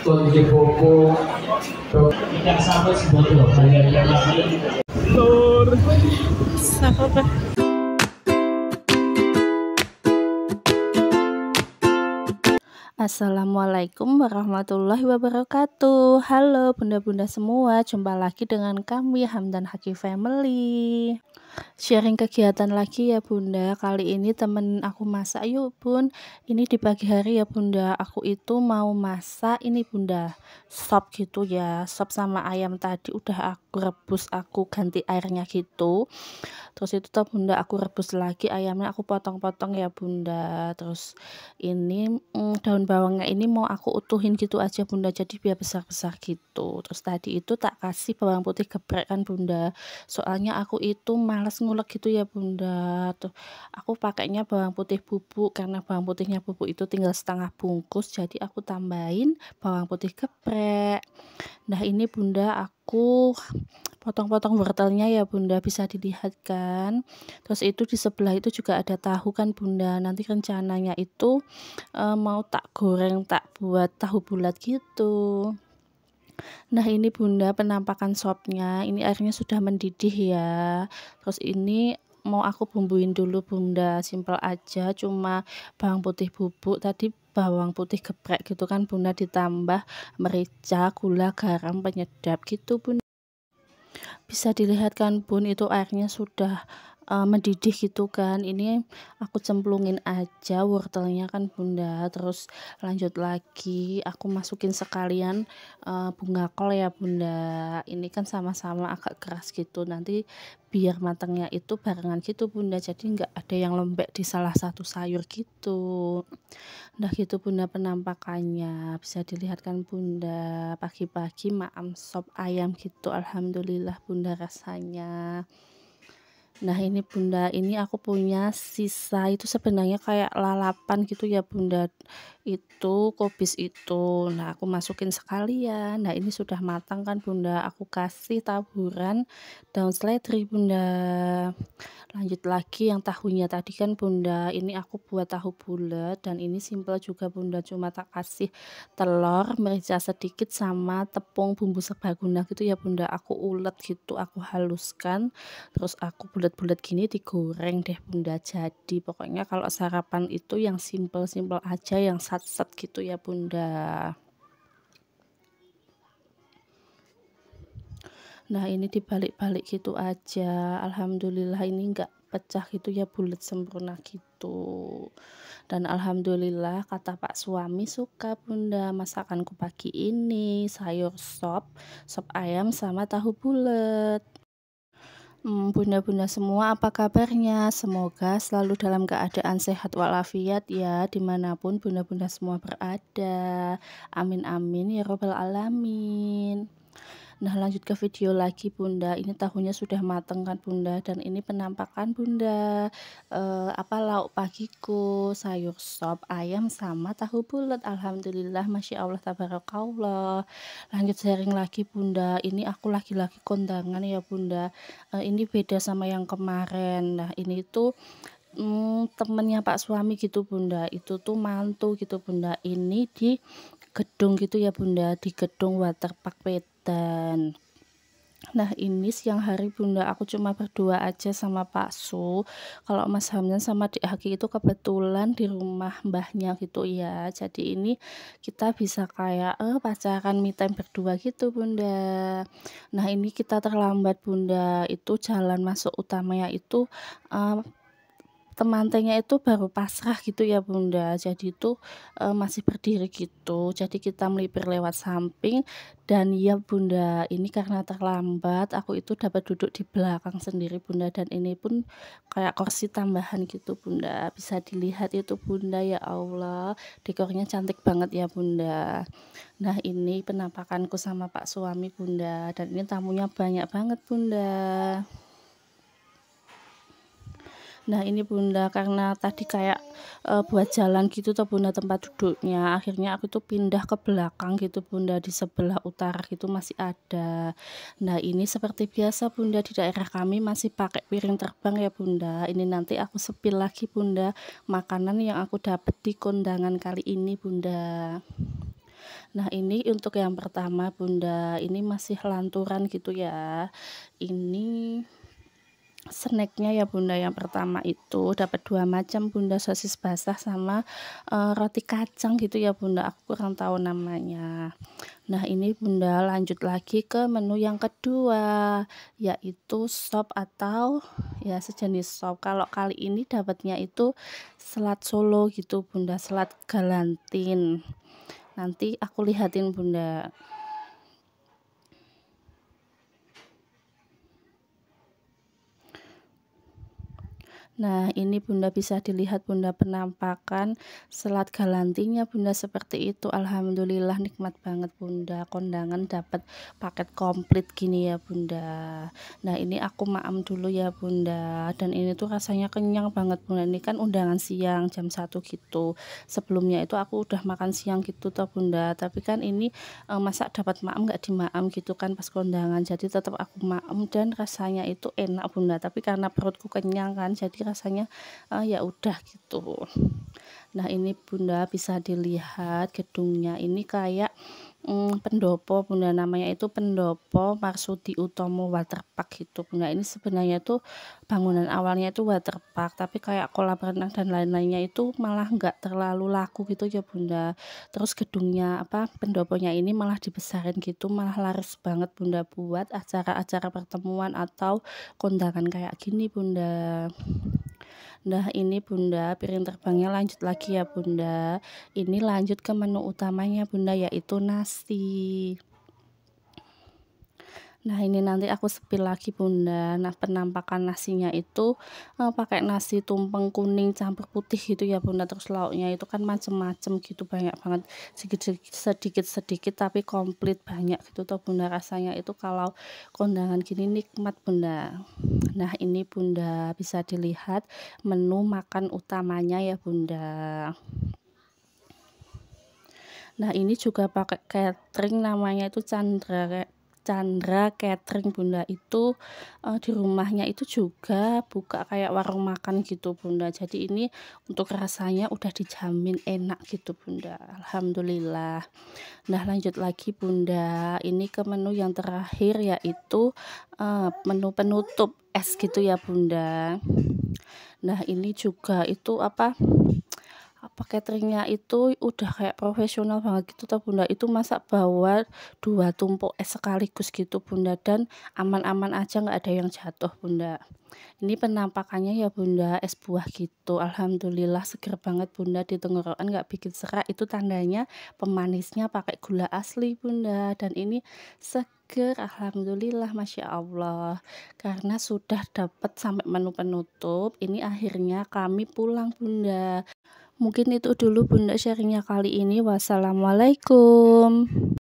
Kondisi Popo tidak sampai sebodoh kalian yang lagi tur sahabat. Assalamualaikum warahmatullahi wabarakatuh. Halo bunda-bunda semua, jumpa lagi dengan kami Hamdan Haki Family. Sharing kegiatan lagi ya bunda. Kali ini temen aku masak yuk bun. Ini di pagi hari ya bunda. Aku itu mau masak ini bunda, sop gitu ya. Sop sama ayam tadi udah aku rebus, aku ganti airnya gitu. Terus itu tuh bunda aku rebus lagi ayamnya, aku potong-potong ya bunda. Terus ini daun bawangnya ini mau aku utuhin gitu aja bunda, jadi biar besar-besar gitu. Terus tadi itu tak kasih bawang putih geprek kan bunda, soalnya aku itu males ngulek gitu ya bunda. Tuh aku pakainya bawang putih bubuk, karena bawang putihnya bubuk itu tinggal setengah bungkus, jadi aku tambahin bawang putih geprek. Nah ini bunda aku potong-potong wortelnya ya bunda, bisa dilihat kan. Terus itu di sebelah itu juga ada tahu kan bunda, nanti rencananya itu mau tak goreng, tak buat tahu bulat gitu. Nah ini bunda penampakan sopnya, ini airnya sudah mendidih ya. Terus ini mau aku bumbuin dulu bunda, simple aja, cuma bawang putih bubuk tadi, bawang putih geprek gitu kan bunda, ditambah merica, gula, garam, penyedap gitu bunda. Bisa dilihat kan bun, itu airnya sudah mendidih gitu kan. Ini aku cemplungin aja wortelnya kan bunda. Terus lanjut lagi aku masukin sekalian bunga kol ya bunda. Ini kan sama-sama agak keras gitu, nanti biar matangnya itu barengan gitu bunda, jadi nggak ada yang lembek di salah satu sayur gitu. Nah gitu bunda penampakannya, bisa dilihat kan bunda, pagi-pagi maam sop ayam gitu, alhamdulillah bunda rasanya. Nah ini bunda, ini aku punya sisa itu sebenarnya kayak lalapan gitu ya bunda, itu kubis itu. Nah aku masukin sekalian. Nah ini sudah matang kan bunda, aku kasih taburan daun seledri bunda. Lanjut lagi yang tahunya tadi kan bunda, ini aku buat tahu bulat, dan ini simple juga bunda, cuma tak kasih telur, merica sedikit, sama tepung bumbu serbaguna gitu ya bunda. Aku ulet gitu, aku haluskan, terus aku bulat-bulat gini digoreng deh bunda. Jadi pokoknya kalau sarapan itu yang simple-simple aja, yang sat-sat gitu ya bunda. Nah ini dibalik-balik gitu aja, alhamdulillah ini enggak pecah gitu ya, bulat sempurna gitu. Dan alhamdulillah kata Pak suami suka bunda masakanku pagi ini, sayur sop, sop ayam sama tahu bulat. Bunda-bunda semua apa kabarnya? Semoga selalu dalam keadaan sehat walafiat ya, dimanapun bunda-bunda semua berada. Amin amin ya robbal alamin. Nah lanjut ke video lagi bunda, ini tahunya sudah mateng kan bunda, dan ini penampakan bunda apa lauk pagiku, sayur sop ayam sama tahu bulat, alhamdulillah masya Allah tabarakallah. Lanjut sharing lagi bunda, ini aku lagi-lagi kondangan ya bunda. Ini beda sama yang kemarin. Nah ini tuh temennya Pak suami gitu bunda, itu tuh mantu gitu bunda, ini di gedung gitu ya bunda, di gedung Waterpark Medan. Nah ini siang hari bunda, aku cuma berdua aja sama Pak Su. Kalau Mas Hamdan sama Dik Haki itu kebetulan di rumah mbahnya gitu ya, jadi ini kita bisa kayak pacaran me time berdua gitu bunda. Nah ini kita terlambat bunda, itu jalan masuk utamanya itu temantenya itu baru pasrah gitu ya bunda, jadi itu masih berdiri gitu, jadi kita melipir lewat samping. Dan ya bunda, ini karena terlambat aku itu dapat duduk di belakang sendiri bunda, dan ini pun kayak kursi tambahan gitu bunda, bisa dilihat itu bunda. Ya Allah, dekornya cantik banget ya bunda. Nah ini penampakanku sama Pak suami bunda, dan ini tamunya banyak banget bunda. Nah ini bunda, karena tadi kayak buat jalan gitu tuh bunda tempat duduknya, akhirnya aku tuh pindah ke belakang gitu bunda, di sebelah utara gitu masih ada. Nah ini seperti biasa bunda, di daerah kami masih pakai piring terbang ya bunda. Ini nanti aku sepil lagi bunda makanan yang aku dapat di kondangan kali ini bunda. Nah, ini untuk yang pertama Bunda, ini masih lanturan gitu ya. Ini snacknya ya Bunda, yang pertama itu dapat 2 macam Bunda, sosis basah sama roti kacang gitu ya Bunda, aku kurang tahu namanya. Nah, ini Bunda lanjut lagi ke menu yang kedua, yaitu sop atau ya sejenis sop. Kalau kali ini dapatnya itu selat Solo gitu Bunda, selat galantin. Nanti aku lihatin Bunda. Nah, ini Bunda bisa dilihat Bunda penampakan selat galantinya Bunda seperti itu. Alhamdulillah nikmat banget Bunda. Kondangan dapat paket komplit gini ya Bunda. Nah, ini aku maam dulu ya Bunda. Dan ini tuh rasanya kenyang banget Bunda. Ini kan undangan siang jam 1 gitu. Sebelumnya itu aku udah makan siang gitu toh Bunda. Tapi kan ini masa dapat maam nggak dimaam gitu kan pas kondangan. Jadi tetap aku maam dan rasanya itu enak Bunda. Tapi karena perutku kenyang kan, jadi rasanya ya udah gitu. Nah, ini Bunda bisa dilihat gedungnya ini kayak pendopo Bunda, namanya itu Pendopo Marsudi Utomo Waterpark gitu Bunda. Ini sebenarnya tuh bangunan awalnya itu waterpark, tapi kayak kolam renang dan lain-lainnya itu malah nggak terlalu laku gitu ya Bunda. Terus gedungnya apa pendoponya ini malah dibesarin gitu, malah laris banget Bunda buat acara-acara pertemuan atau kondangan kayak gini Bunda. Nah, ini Bunda piring terbangnya lanjut lagi ya Bunda. Ini lanjut ke menu utamanya Bunda, yaitu nasi. Nah, ini nanti aku spill lagi Bunda. Nah, penampakan nasinya itu pakai nasi tumpeng kuning campur putih gitu ya Bunda. Terus lauknya itu kan macem-macem gitu, banyak banget, sedikit-sedikit tapi komplit banyak gitu toh Bunda. Rasanya itu kalau kondangan gini nikmat Bunda. Nah, ini Bunda bisa dilihat menu makan utamanya ya Bunda. Nah, ini juga pakai catering, namanya itu Chandra Catering Bunda. Itu di rumahnya itu juga buka kayak warung makan gitu Bunda. Jadi ini untuk rasanya udah dijamin enak gitu Bunda. Alhamdulillah. Nah, lanjut lagi Bunda. Ini ke menu yang terakhir, yaitu menu penutup es gitu ya Bunda. Nah, ini juga itu apa cateringnya itu udah kayak profesional banget gitu toh Bunda. Itu masak bawa 2 tumpuk es sekaligus gitu Bunda, dan aman-aman aja nggak ada yang jatuh Bunda. Ini penampakannya ya Bunda, es buah gitu. Alhamdulillah seger banget Bunda, di tenggorokan nggak bikin serak. Itu tandanya pemanisnya pakai gula asli Bunda. Dan ini seger, alhamdulillah, masya Allah. Karena sudah dapat sampai menu penutup, ini akhirnya kami pulang Bunda. Mungkin itu dulu Bunda sharingnya kali ini. Wassalamualaikum.